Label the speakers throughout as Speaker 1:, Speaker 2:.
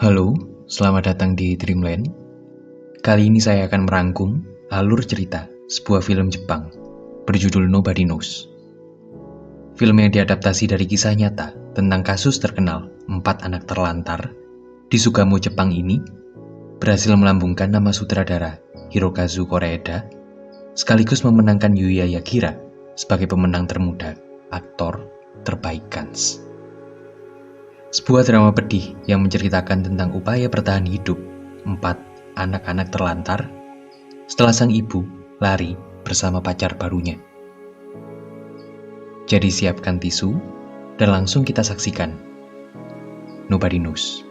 Speaker 1: Halo, selamat datang di Dreamland. Kali ini saya akan merangkum alur cerita sebuah film Jepang berjudul Nobody Knows. Film yang diadaptasi dari kisah nyata tentang kasus terkenal 4 anak terlantar di Sugamo, Jepang ini berhasil melambungkan nama sutradara Hirokazu Koreeda sekaligus memenangkan Yuya Yakira sebagai pemenang termuda aktor terbaik Cannes. Sebuah drama pedih yang menceritakan tentang upaya bertahan hidup 4 anak-anak terlantar setelah sang ibu lari bersama pacar barunya. Jadi siapkan tisu dan langsung kita saksikan Nobody Knows.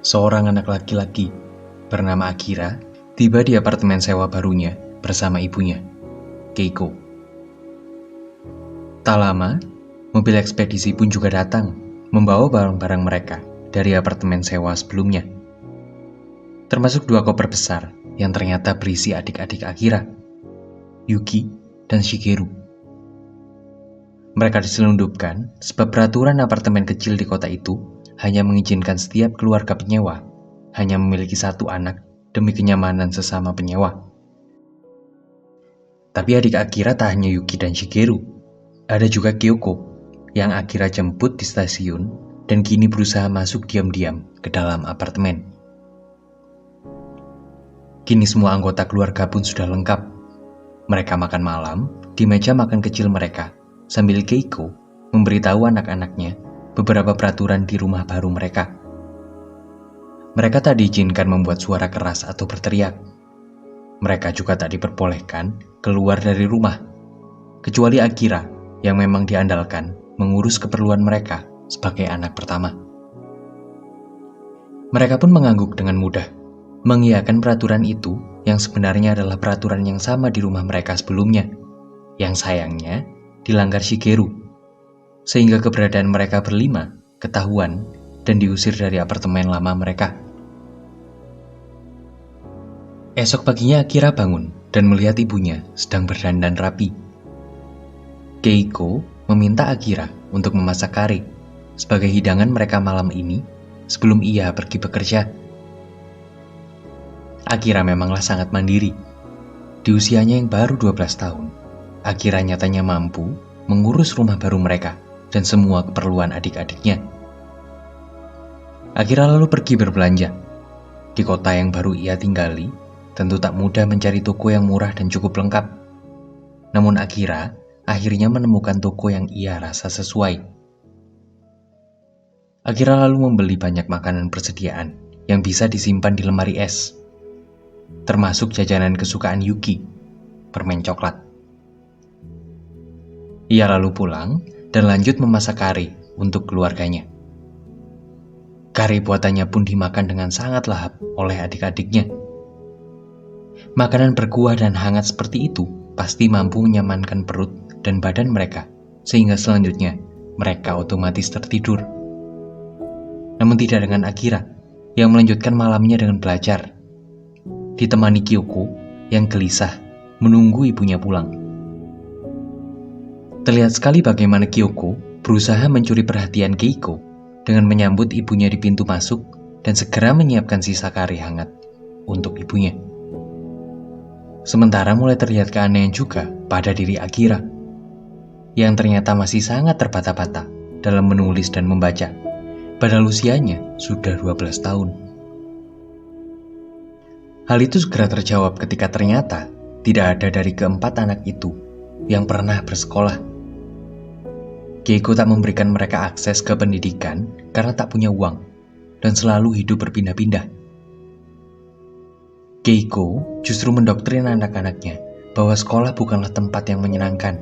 Speaker 1: Seorang anak laki-laki bernama Akira tiba di apartemen sewa barunya bersama ibunya, Keiko. Tak lama, mobil ekspedisi pun juga datang membawa barang-barang mereka dari apartemen sewa sebelumnya. Termasuk 2 koper besar yang ternyata berisi adik-adik Akira, Yuki dan Shigeru. Mereka diselundupkan sebab peraturan apartemen kecil di kota itu hanya mengizinkan setiap keluarga penyewa hanya memiliki 1 anak demi kenyamanan sesama penyewa. Tapi adik Akira tak hanya Yuki dan Shigeru, ada juga Kyoko yang Akira jemput di stasiun dan kini berusaha masuk diam-diam ke dalam apartemen. Kini semua anggota keluarga pun sudah lengkap. Mereka makan malam di meja makan kecil mereka sambil Keiko memberitahu anak-anaknya beberapa peraturan di rumah baru mereka. Mereka tak diizinkan membuat suara keras atau berteriak. Mereka juga tak diperbolehkan keluar dari rumah, kecuali Akira yang memang diandalkan mengurus keperluan mereka sebagai anak pertama. Mereka pun mengangguk dengan mudah, mengiyakan peraturan itu yang sebenarnya adalah peraturan yang sama di rumah mereka sebelumnya, yang sayangnya dilanggar Shigeru, sehingga keberadaan mereka berlima ketahuan dan diusir dari apartemen lama mereka. Esok paginya Akira bangun dan melihat ibunya sedang berdandan rapi. Keiko meminta Akira untuk memasak kare sebagai hidangan mereka malam ini sebelum ia pergi bekerja. Akira memanglah sangat mandiri. Di usianya yang baru 12 tahun, Akira nyatanya mampu mengurus rumah baru mereka dan semua keperluan adik-adiknya. Akira lalu pergi berbelanja. Di kota yang baru ia tinggali, tentu tak mudah mencari toko yang murah dan cukup lengkap. Namun Akira akhirnya menemukan toko yang ia rasa sesuai. Akira lalu membeli banyak makanan persediaan yang bisa disimpan di lemari es, termasuk jajanan kesukaan Yuki, permen coklat. Ia lalu pulang dan lanjut memasak kare untuk keluarganya. Kare buatannya pun dimakan dengan sangat lahap oleh adik-adiknya. Makanan berkuah dan hangat seperti itu pasti mampu menyamankan perut dan badan mereka, sehingga selanjutnya mereka otomatis tertidur. Namun tidak dengan Akira, yang melanjutkan malamnya dengan belajar, ditemani Kyoko yang gelisah menunggu ibunya pulang. Terlihat sekali bagaimana Kyoko berusaha mencuri perhatian Keiko dengan menyambut ibunya di pintu masuk dan segera menyiapkan sisa kare hangat untuk ibunya. Sementara mulai terlihat keanehan juga pada diri Akira, yang ternyata masih sangat terbata-bata dalam menulis dan membaca, padahal usianya sudah 12 tahun. Hal itu segera terjawab ketika ternyata tidak ada dari keempat anak itu yang pernah bersekolah. Keiko tak memberikan mereka akses ke pendidikan karena tak punya uang dan selalu hidup berpindah-pindah. Keiko justru mendoktrin anak-anaknya bahwa sekolah bukanlah tempat yang menyenangkan,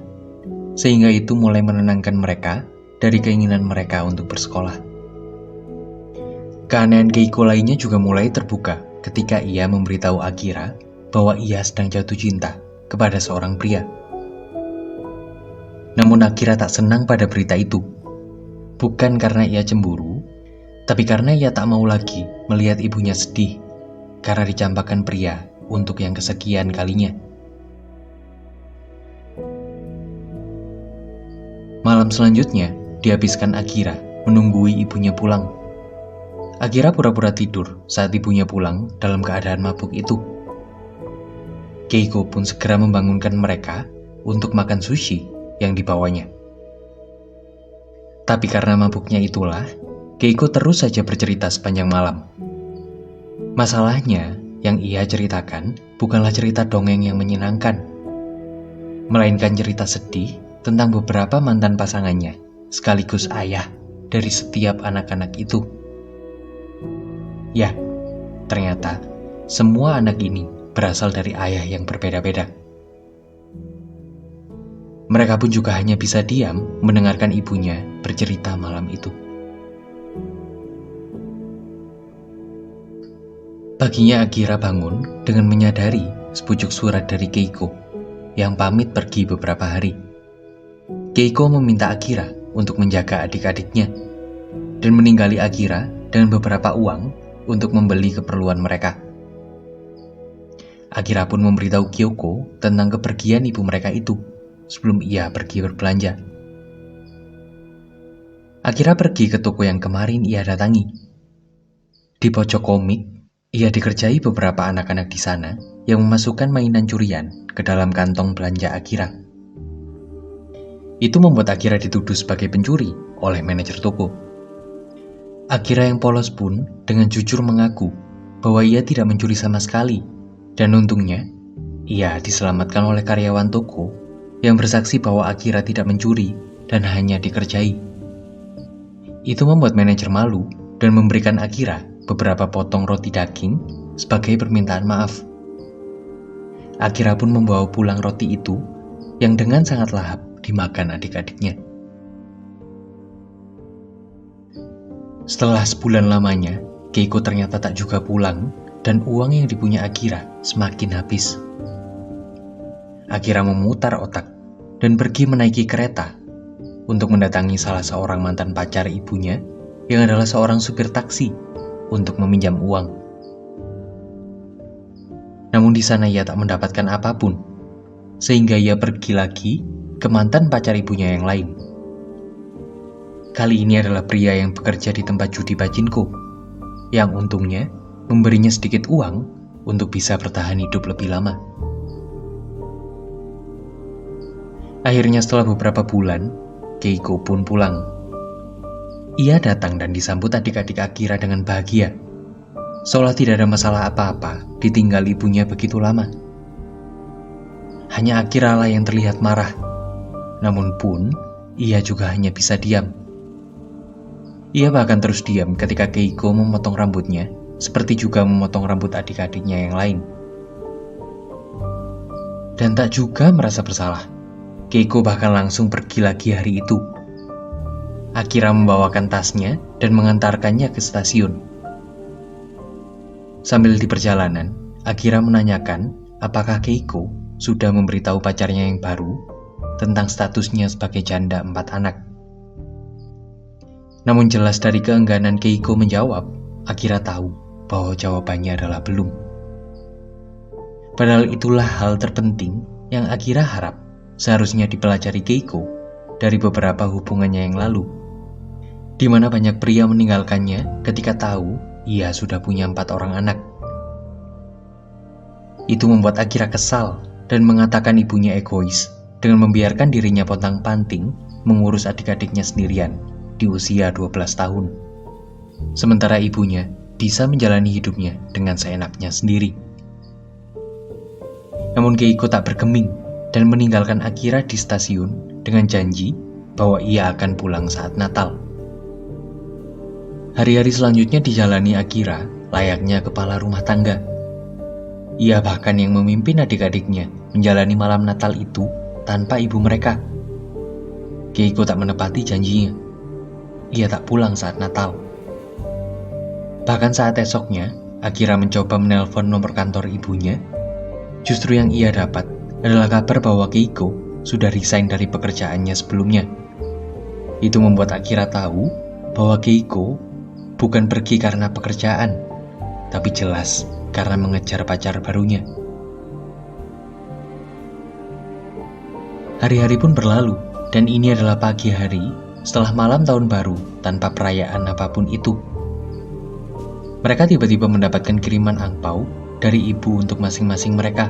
Speaker 1: sehingga itu mulai menenangkan mereka dari keinginan mereka untuk bersekolah. Keanehan Keiko lainnya juga mulai terbuka ketika ia memberitahu Akira bahwa ia sedang jatuh cinta kepada seorang pria. Namun Akira tak senang pada berita itu, bukan karena ia cemburu, tapi karena ia tak mau lagi melihat ibunya sedih karena dicampakkan pria untuk yang kesekian kalinya. Malam selanjutnya dihabiskan Akira menunggui ibunya pulang. Akira pura-pura tidur saat ibunya pulang dalam keadaan mabuk itu. Keiko pun segera membangunkan mereka untuk makan sushi yang dibawanya. Tapi karena mabuknya itulah, Keiko terus saja bercerita sepanjang malam. Masalahnya, yang ia ceritakan bukanlah cerita dongeng yang menyenangkan, melainkan cerita sedih tentang beberapa mantan pasangannya, sekaligus ayah dari setiap anak-anak itu. Ya, ternyata semua anak ini berasal dari ayah yang berbeda-beda. Mereka pun juga hanya bisa diam mendengarkan ibunya bercerita malam itu. Paginya Akira bangun dengan menyadari sepucuk surat dari Keiko yang pamit pergi beberapa hari. Keiko meminta Akira untuk menjaga adik-adiknya dan meninggali Akira dengan beberapa uang untuk membeli keperluan mereka. Akira pun memberitahu Kyoko tentang kepergian ibu mereka itu sebelum ia pergi berbelanja. Akira pergi ke toko yang kemarin ia datangi. Di pojok komik, ia dikerjai beberapa anak-anak di sana yang memasukkan mainan curian ke dalam kantong belanja Akira. Itu membuat Akira dituduh sebagai pencuri oleh manajer toko. Akira yang polos pun dengan jujur mengaku bahwa ia tidak mencuri sama sekali, dan untungnya ia diselamatkan oleh karyawan toko yang bersaksi bahwa Akira tidak mencuri dan hanya dikerjai. Itu membuat manajer malu dan memberikan Akira beberapa potong roti daging sebagai permintaan maaf. Akira pun membawa pulang roti itu yang dengan sangat lahap dimakan adik-adiknya. Setelah sebulan lamanya, Keiko ternyata tak juga pulang dan uang yang dipunya Akira semakin habis. Akira memutar otak dan pergi menaiki kereta untuk mendatangi salah seorang mantan pacar ibunya yang adalah seorang supir taksi untuk meminjam uang. Namun di sana ia tak mendapatkan apapun, sehingga ia pergi lagi ke mantan pacar ibunya yang lain. Kali ini adalah pria yang bekerja di tempat judi pachinko, yang untungnya memberinya sedikit uang untuk bisa bertahan hidup lebih lama. Akhirnya setelah beberapa bulan, Keiko pun pulang. Ia datang dan disambut adik-adik Akira dengan bahagia, seolah tidak ada masalah apa-apa ditinggal ibunya begitu lama. Hanya Akira lah yang terlihat marah, namun pun ia juga hanya bisa diam. Ia bahkan terus diam ketika Keiko memotong rambutnya, seperti juga memotong rambut adik-adiknya yang lain. Dan tak juga merasa bersalah, Keiko bahkan langsung pergi lagi hari itu. Akira membawakan tasnya dan mengantarkannya ke stasiun. Sambil di perjalanan, Akira menanyakan apakah Keiko sudah memberitahu pacarnya yang baru tentang statusnya sebagai janda 4 anak. Namun jelas dari keengganan Keiko menjawab, Akira tahu bahwa jawabannya adalah belum. Padahal itulah hal terpenting yang Akira harap seharusnya dipelajari Keiko dari beberapa hubungannya yang lalu, di mana banyak pria meninggalkannya ketika tahu ia sudah punya 4 orang anak. Itu membuat Akira kesal dan mengatakan ibunya egois dengan membiarkan dirinya pontang-panting mengurus adik-adiknya sendirian di usia 12 tahun. Sementara ibunya bisa menjalani hidupnya dengan seenaknya sendiri. Namun Keiko tak bergeming dan meninggalkan Akira di stasiun dengan janji bahwa ia akan pulang saat Natal. Hari-hari selanjutnya dijalani Akira layaknya kepala rumah tangga. Ia bahkan yang memimpin adik-adiknya menjalani malam Natal itu tanpa ibu mereka. Keiko tak menepati janjinya. Ia tak pulang saat Natal. Bahkan saat esoknya, Akira mencoba menelpon nomor kantor ibunya. Justru yang ia dapat adalah kabar bahwa Keiko sudah resign dari pekerjaannya sebelumnya. Itu membuat Akira tahu bahwa Keiko bukan pergi karena pekerjaan, tapi jelas karena mengejar pacar barunya. Hari-hari pun berlalu, dan ini adalah pagi hari setelah malam tahun baru tanpa perayaan apapun itu. Mereka tiba-tiba mendapatkan kiriman angpau dari ibu untuk masing-masing mereka.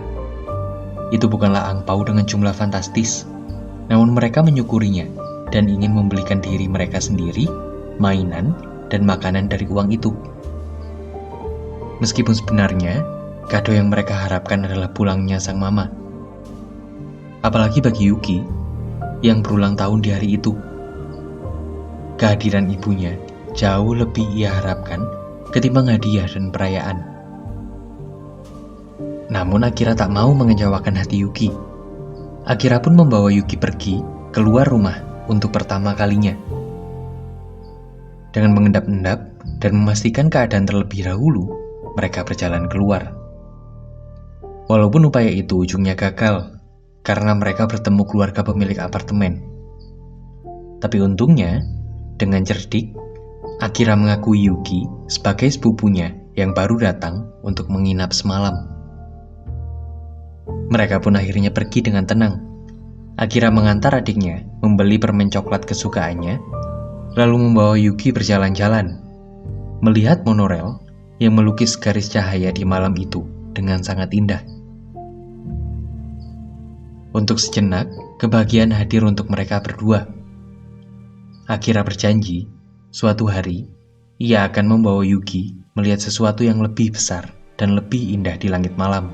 Speaker 1: Itu bukanlah angpau dengan jumlah fantastis, namun mereka menyukurinya dan ingin membelikan diri mereka sendiri, mainan, dan makanan dari uang itu. Meskipun sebenarnya, kado yang mereka harapkan adalah pulangnya sang mama. Apalagi bagi Yuki, yang berulang tahun di hari itu. Kehadiran ibunya jauh lebih ia harapkan ketimbang hadiah dan perayaan. Namun Akira tak mau mengecewakan hati Yuki. Akira pun membawa Yuki pergi keluar rumah untuk pertama kalinya. Dengan mengendap-endap dan memastikan keadaan terlebih dahulu, mereka berjalan keluar. Walaupun upaya itu ujungnya gagal, karena mereka bertemu keluarga pemilik apartemen. Tapi untungnya, dengan cerdik, Akira mengakui Yuki sebagai sepupunya yang baru datang untuk menginap semalam. Mereka pun akhirnya pergi dengan tenang. Akira mengantar adiknya membeli permen coklat kesukaannya, lalu membawa Yuki berjalan-jalan, melihat monorel yang melukis garis cahaya di malam itu dengan sangat indah. Untuk sejenak, kebahagiaan hadir untuk mereka berdua. Akira berjanji, suatu hari, ia akan membawa Yuki melihat sesuatu yang lebih besar dan lebih indah di langit malam,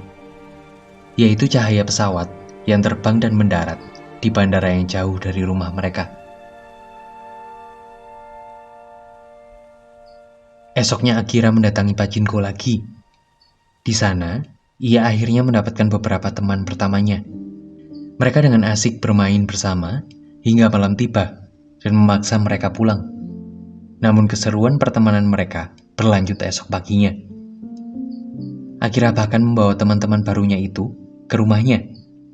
Speaker 1: yaitu cahaya pesawat yang terbang dan mendarat di bandara yang jauh dari rumah mereka. Esoknya Akira mendatangi Pachinko lagi. Di sana, ia akhirnya mendapatkan beberapa teman pertamanya. Mereka dengan asik bermain bersama hingga malam tiba dan memaksa mereka pulang. Namun keseruan pertemanan mereka berlanjut esok paginya. Akira bahkan membawa teman-teman barunya itu ke rumahnya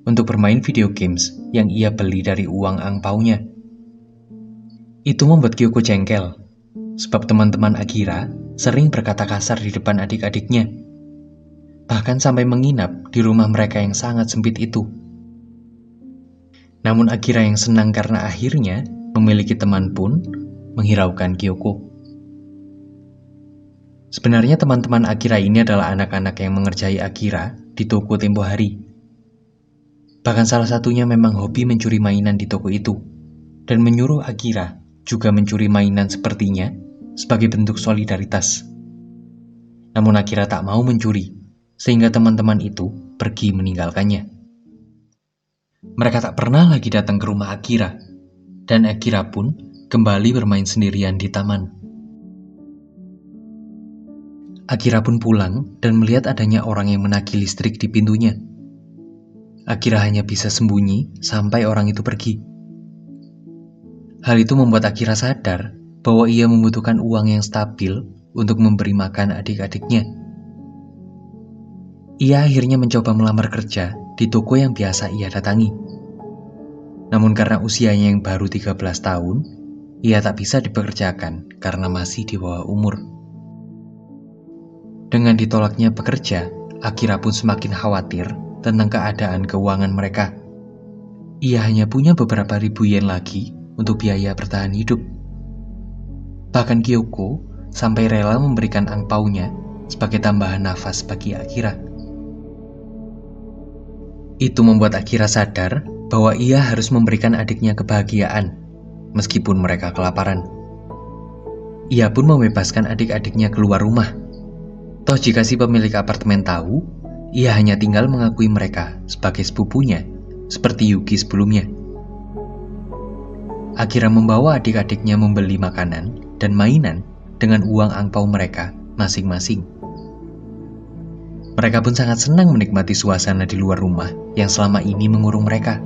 Speaker 1: untuk bermain video games yang ia beli dari uang angpaunya. Itu membuat Kyoko jengkel, sebab teman-teman Akira sering berkata kasar di depan adik-adiknya, bahkan sampai menginap di rumah mereka yang sangat sempit itu. Namun Akira yang senang karena akhirnya memiliki teman pun menghiraukan Kyoko. Sebenarnya teman-teman Akira ini adalah anak-anak yang mengerjai Akira di toko tempo hari. Bahkan salah satunya memang hobi mencuri mainan di toko itu, dan menyuruh Akira juga mencuri mainan sepertinya sebagai bentuk solidaritas. Namun Akira tak mau mencuri, sehingga teman-teman itu pergi meninggalkannya. Mereka tak pernah lagi datang ke rumah Akira, dan Akira pun kembali bermain sendirian di taman. Akira pun pulang dan melihat adanya orang yang menagih listrik di pintunya. Akira hanya bisa sembunyi sampai orang itu pergi. Hal itu membuat Akira sadar bahwa ia membutuhkan uang yang stabil untuk memberi makan adik-adiknya. Ia akhirnya mencoba melamar kerja di toko yang biasa ia datangi. Namun karena usianya yang baru 13 tahun, ia tak bisa dipekerjakan karena masih di bawah umur. Dengan ditolaknya pekerja, Akira pun semakin khawatir tentang keadaan keuangan mereka. Ia hanya punya beberapa ribu yen lagi untuk biaya bertahan hidup. Bahkan Kyoko sampai rela memberikan angpaunya sebagai tambahan nafas bagi Akira. Itu membuat Akira sadar bahwa ia harus memberikan adiknya kebahagiaan, meskipun mereka kelaparan. Ia pun membebaskan adik-adiknya keluar rumah. Toh jika si pemilik apartemen tahu, ia hanya tinggal mengakui mereka sebagai sepupunya, seperti Yuki sebelumnya. Akira membawa adik-adiknya membeli makanan dan mainan dengan uang angpau mereka masing-masing. Mereka pun sangat senang menikmati suasana di luar rumah yang selama ini mengurung mereka.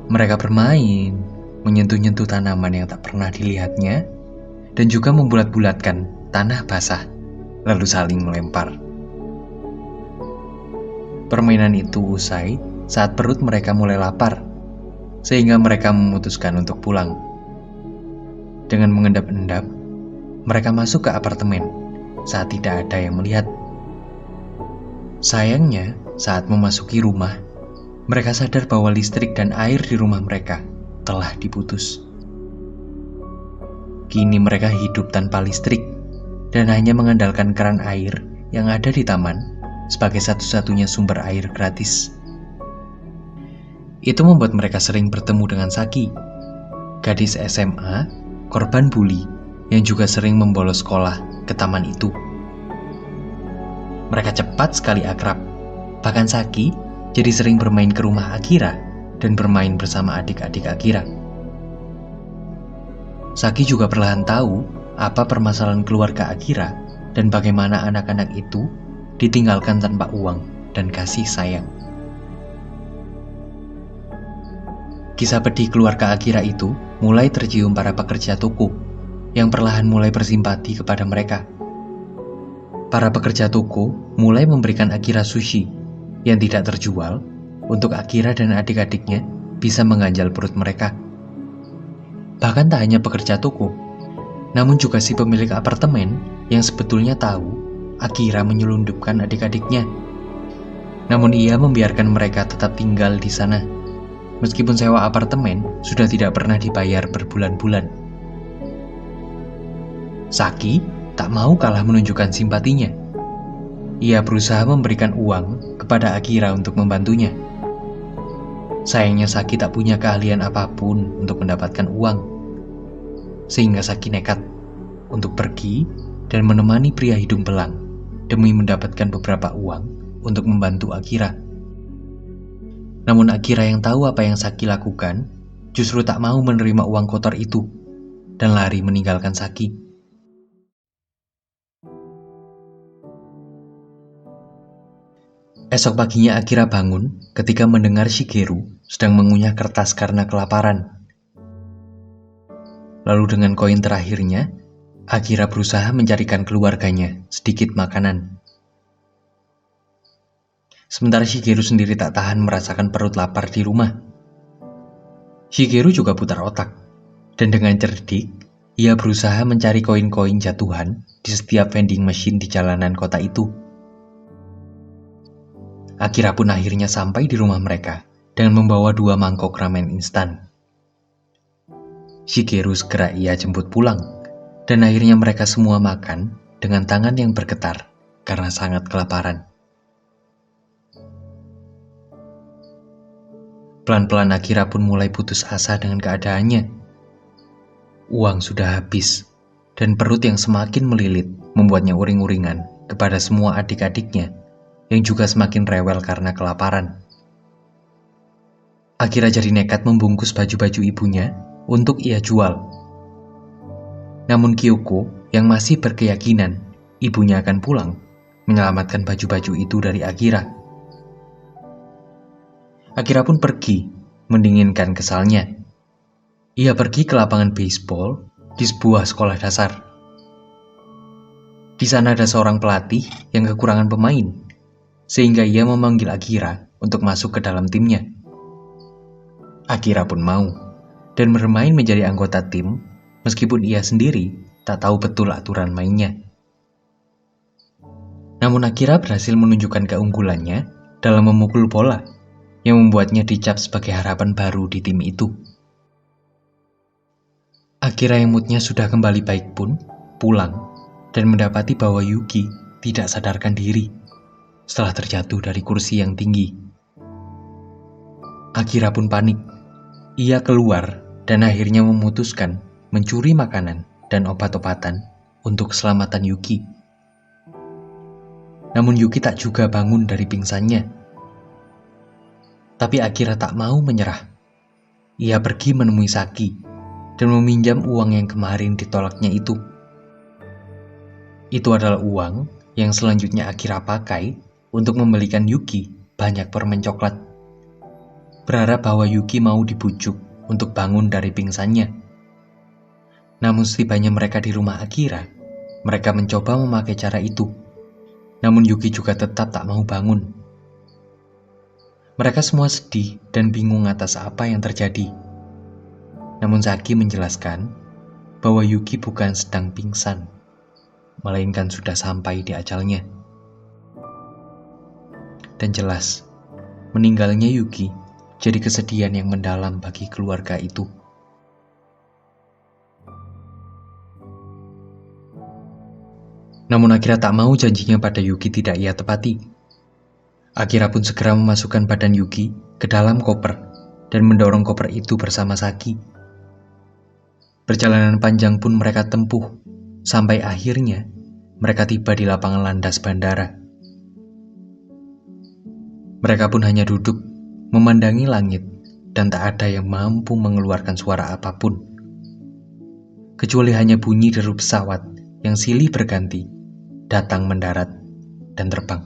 Speaker 1: Mereka bermain, menyentuh-nyentuh tanaman yang tak pernah dilihatnya, dan juga membulat-bulatkan tanah basah, lalu saling melempar. Permainan itu usai saat perut mereka mulai lapar, sehingga mereka memutuskan untuk pulang. Dengan mengendap-endap, mereka masuk ke apartemen saat tidak ada yang melihat. Sayangnya, saat memasuki rumah, Mereka sadar bahwa listrik dan air di rumah mereka telah diputus. Kini mereka hidup tanpa listrik dan hanya mengandalkan keran air yang ada di taman sebagai satu-satunya sumber air gratis. Itu membuat mereka sering bertemu dengan Saki, gadis SMA, korban bully yang juga sering membolos sekolah ke taman itu. Mereka cepat sekali akrab. Bahkan Saki jadi sering bermain ke rumah Akira dan bermain bersama adik-adik Akira. Saki juga perlahan tahu apa permasalahan keluarga Akira dan bagaimana anak-anak itu ditinggalkan tanpa uang dan kasih sayang. Kisah pedih keluarga Akira itu mulai tercium para pekerja toko yang perlahan mulai bersimpati kepada mereka. Para pekerja toko mulai memberikan Akira sushi yang tidak terjual untuk Akira dan adik-adiknya bisa mengganjal perut mereka. Bahkan tak hanya pekerja toko, namun juga si pemilik apartemen yang sebetulnya tahu Akira menyelundupkan adik-adiknya. Namun ia membiarkan mereka tetap tinggal di sana, meskipun sewa apartemen sudah tidak pernah dibayar berbulan-bulan. Saki tak mau kalah menunjukkan simpatinya. Ia berusaha memberikan uang kepada Akira untuk membantunya. Sayangnya Saki tak punya keahlian apapun untuk mendapatkan uang, sehingga Saki nekat untuk pergi dan menemani pria hidung belang demi mendapatkan beberapa uang untuk membantu Akira. Namun Akira yang tahu apa yang Saki lakukan justru tak mau menerima uang kotor itu dan lari meninggalkan Saki. Esok paginya Akira bangun ketika mendengar Shigeru sedang mengunyah kertas karena kelaparan. Lalu dengan koin terakhirnya, Akira berusaha mencarikan keluarganya sedikit makanan. Sementara Shigeru sendiri tak tahan merasakan perut lapar di rumah. Shigeru juga putar otak, dan dengan cerdik, ia berusaha mencari koin-koin jatuhan di setiap vending machine di jalanan kota itu. Akira pun akhirnya sampai di rumah mereka dengan membawa 2 mangkok ramen instan. Shigeru segera ia jemput pulang, dan akhirnya mereka semua makan dengan tangan yang bergetar karena sangat kelaparan. Pelan-pelan Akira pun mulai putus asa dengan keadaannya. Uang sudah habis, dan perut yang semakin melilit membuatnya uring-uringan kepada semua adik-adiknya yang juga semakin rewel karena kelaparan. Akira jadi nekat membungkus baju-baju ibunya untuk ia jual. Namun Kyoko yang masih berkeyakinan ibunya akan pulang menyelamatkan baju-baju itu dari Akira. Akira pun pergi mendinginkan kesalnya. Ia pergi ke lapangan baseball di sebuah sekolah dasar. Di sana ada seorang pelatih yang kekurangan pemain, sehingga ia memanggil Akira untuk masuk ke dalam timnya. Akira pun mau dan bermain menjadi anggota tim meskipun ia sendiri tak tahu betul aturan mainnya. Namun Akira berhasil menunjukkan keunggulannya dalam memukul bola yang membuatnya dicap sebagai harapan baru di tim itu. Akira yang moodnya sudah kembali baik pun pulang dan mendapati bahwa Yuki tidak sadarkan diri setelah terjatuh dari kursi yang tinggi. Akira pun panik. Ia keluar dan akhirnya memutuskan mencuri makanan dan obat-obatan untuk keselamatan Yuki. Namun Yuki tak juga bangun dari pingsannya. Tapi Akira tak mau menyerah. Ia pergi menemui Saki dan meminjam uang yang kemarin ditolaknya itu. Itu adalah uang yang selanjutnya Akira pakai untuk membelikan Yuki banyak permen coklat, berharap bahwa Yuki mau dibujuk untuk bangun dari pingsannya. Namun setibanya mereka di rumah Akira, mereka mencoba memakai cara itu. Namun Yuki juga tetap tak mau bangun. Mereka semua sedih dan bingung atas apa yang terjadi. Namun Saki menjelaskan bahwa Yuki bukan sedang pingsan, melainkan sudah sampai di ajalnya. Dan jelas, Meninggalnya Yuki jadi kesedihan yang mendalam bagi keluarga itu. Namun Akira tak mau janjinya pada Yuki tidak ia tepati. Akira pun segera memasukkan badan Yuki ke dalam koper dan mendorong koper itu bersama Saki. Perjalanan panjang pun mereka tempuh, sampai akhirnya mereka tiba di lapangan landas bandara. Mereka pun hanya duduk, memandangi langit, dan tak ada yang mampu mengeluarkan suara apapun. Kecuali hanya bunyi deru pesawat yang silih berganti, datang mendarat, dan terbang.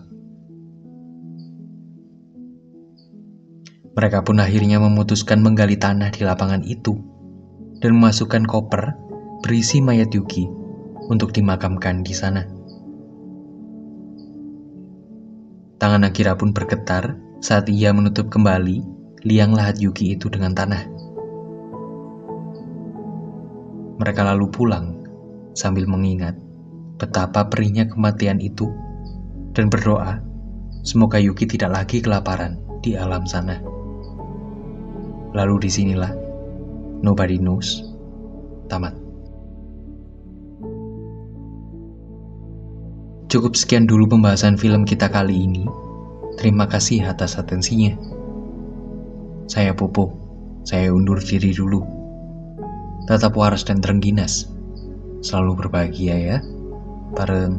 Speaker 1: Mereka pun akhirnya memutuskan menggali tanah di lapangan itu dan memasukkan koper berisi mayat Yuki untuk dimakamkan di sana. Tangan Akira pun bergetar saat ia menutup kembali liang lahat Yuki itu dengan tanah. Mereka lalu pulang sambil mengingat betapa perihnya kematian itu dan berdoa semoga Yuki tidak lagi kelaparan di alam sana. Lalu disinilah Nobody Knows tamat. Cukup sekian dulu pembahasan film kita kali ini. Terima kasih atas atensinya. Saya Popo, saya undur diri dulu. Tetap waras dan terengginas. Selalu berbahagia ya, bareng